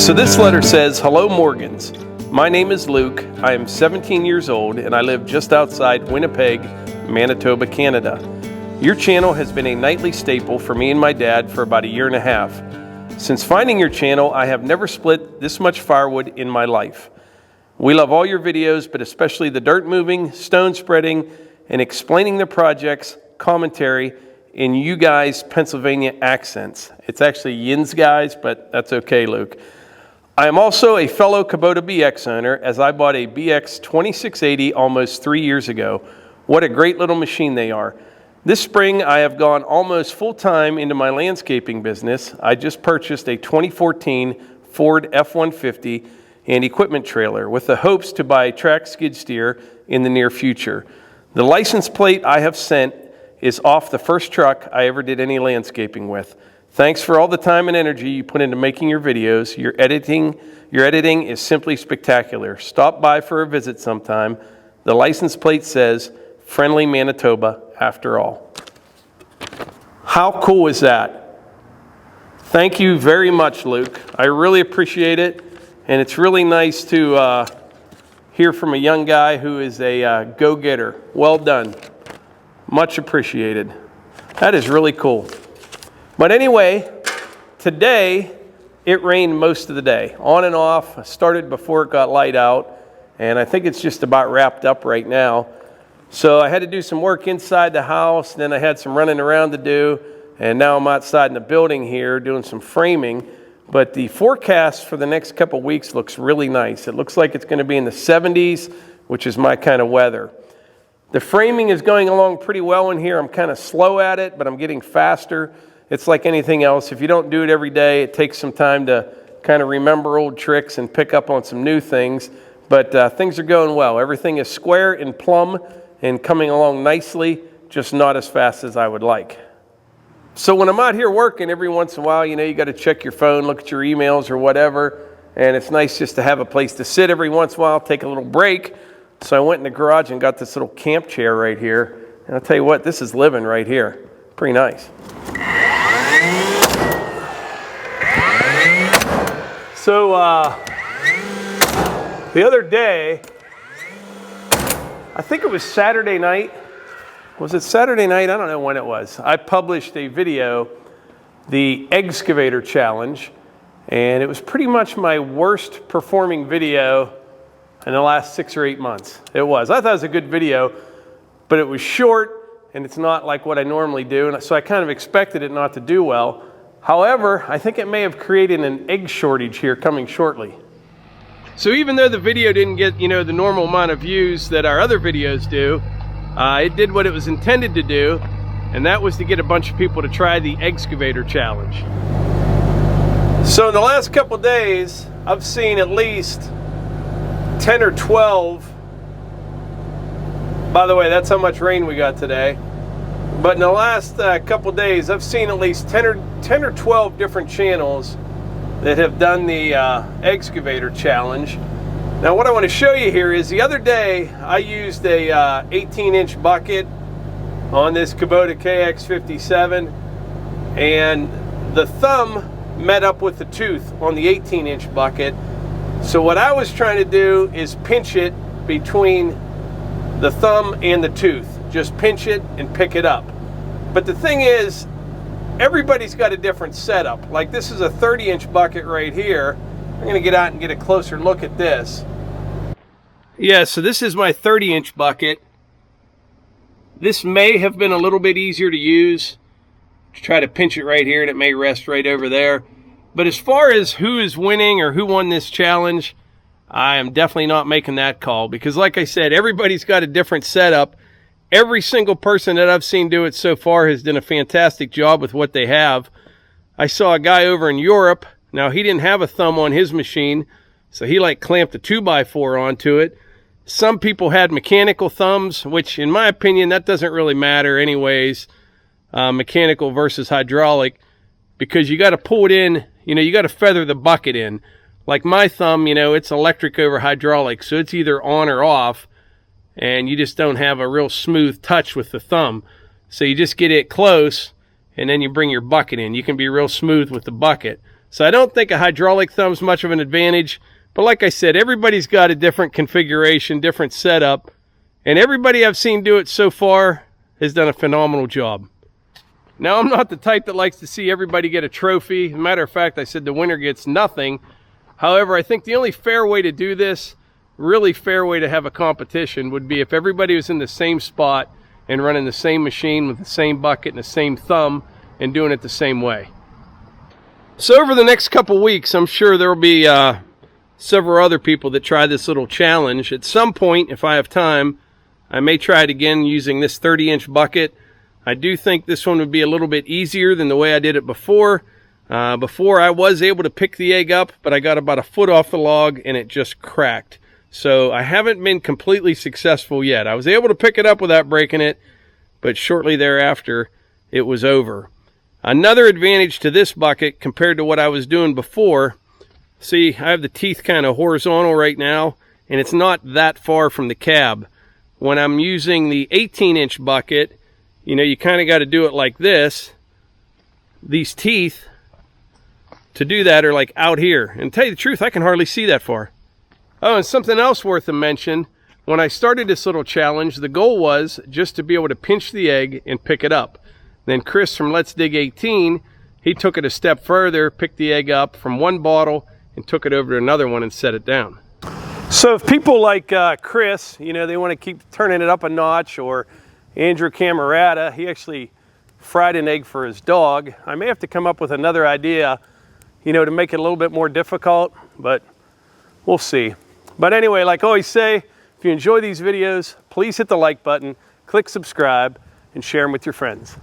So this letter says, "Hello Morgans. My name is Luke. I am 17 years old and I live just outside Winnipeg, Manitoba, Canada. Your channel has been a nightly staple for me and my dad for about a year and a half. Since finding your channel, I have never split this much firewood in my life. We love all your videos, but especially the dirt moving, stone spreading, and explaining the projects, commentary, in you guys' Pennsylvania accents." It's actually Yins guys, but that's okay, Luke. I am also a fellow Kubota BX owner, as I bought a BX 2680 almost 3 years ago. What a great little machine they are. This spring, I have gone almost full-time into my landscaping business. I just purchased a 2014 Ford F-150 and equipment trailer with the hopes to buy a track skid steer in the near future. The license plate I have sent is off the first truck I ever did any landscaping with. Thanks for all the time and energy you put into making your videos. Your editing is simply spectacular. Stop by for a visit sometime. The license plate says, "Friendly Manitoba," after all. How cool is that? Thank you very much, Luke. I really appreciate it. And it's really nice to hear from a young guy who is a go-getter. Well done. Much appreciated. That is really cool. But anyway, today it rained most of the day, on and off. I started before it got light out, and I think it's just about wrapped up right now. So I had to do some work inside the house, then I had some running around to do, and now I'm outside in the building here doing some framing. But the forecast for the next couple weeks looks really nice. It looks like it's going to be in the 70s, which is my kind of weather. The framing is going along pretty well in here. I'm kind of slow at it, but I'm getting faster. It's like anything else. If you don't do it every day, it takes some time to kind of remember old tricks and pick up on some new things. But things are going well. Everything is square and plumb and coming along nicely, just not as fast as I would like. So when I'm out here working, every once in a while, you got to check your phone, look at your emails or whatever. And it's nice just to have a place to sit every once in a while, take a little break. So I went in the garage and got this little camp chair right here. And I'll tell you what, this is living right here. Pretty nice. So the other day, I think it was Saturday night. Was it Saturday night? I don't know when it was. I published a video, the Eggxcavator challenge, and it was pretty much my worst performing video in the last 6 or 8 months. It was. I thought it was a good video, but it was short, and it's not like what I normally do, and so I kind of expected it not to do well. However, I think it may have created an egg shortage here coming shortly. So even though the video didn't get, the normal amount of views that our other videos do, it did what it was intended to do, and that was to get a bunch of people to try the Eggxcavator challenge. So in the last couple days, I've seen at least 10 or 12. By the way, that's how much rain we got today. But in the last couple days, I've seen at least 10 or 12 different channels that have done the Eggxcavator challenge. Now what I want to show you here is the other day I used a 18-inch bucket on this Kubota KX57, and the thumb met up with the tooth on the 18-inch bucket. So what I was trying to do is pinch it between the thumb and the tooth. Just pinch it and pick it up. But the thing is, everybody's got a different setup. Like this is a 30-inch bucket right here. I'm going to get out and get a closer look at this. Yeah, so this is my 30-inch bucket. This may have been a little bit easier to use. Try to pinch it right here and it may rest right over there. But as far as who is winning or who won this challenge, I am definitely not making that call, because like I said, everybody's got a different setup. Every single person that I've seen do it so far has done a fantastic job with what they have. I saw a guy over in Europe. Now, he didn't have a thumb on his machine, so he clamped a 2x4 onto it. Some people had mechanical thumbs, which in my opinion, that doesn't really matter anyways, mechanical versus hydraulic, because you got to pull it in, you got to feather the bucket in. Like my thumb, it's electric over hydraulic, so it's either on or off, and you just don't have a real smooth touch with the thumb. So you just get it close, and then you bring your bucket in. You can be real smooth with the bucket. So I don't think a hydraulic thumb's much of an advantage. But like I said, everybody's got a different configuration, different setup. And everybody I've seen do it so far has done a phenomenal job. Now, I'm not the type that likes to see everybody get a trophy. As a matter of fact, I said the winner gets nothing. However, I think the only fair way to do this, really fair way to have a competition, would be if everybody was in the same spot and running the same machine with the same bucket and the same thumb and doing it the same way. So over the next couple weeks, I'm sure there will be several other people that try this little challenge. At some point, if I have time, I may try it again using this 30-inch bucket. I do think this one would be a little bit easier than the way I did it before. Before I was able to pick the egg up, but I got about a foot off the log and it just cracked. So I haven't been completely successful yet. I was able to pick it up without breaking it, but shortly thereafter, it was over. Another advantage to this bucket compared to what I was doing before, see, I have the teeth kind of horizontal right now, and it's not that far from the cab. When I'm using the 18-inch bucket, you know, you kind of got to do it like this. These teeth, to do that, are like out here. And to tell you the truth, I can hardly see that far. Oh, and something else worth a mention. When I started this little challenge, the goal was just to be able to pinch the egg and pick it up. Then Chris from Let's Dig 18, he took it a step further, picked the egg up from one bottle and took it over to another one and set it down. So if people like Chris, you know, they want to keep turning it up a notch, or Andrew Camerata, he actually fried an egg for his dog. I may have to come up with another idea, you know, to make it a little bit more difficult, but we'll see. But anyway, like I always say, if you enjoy these videos, please hit the like button, click subscribe, and share them with your friends.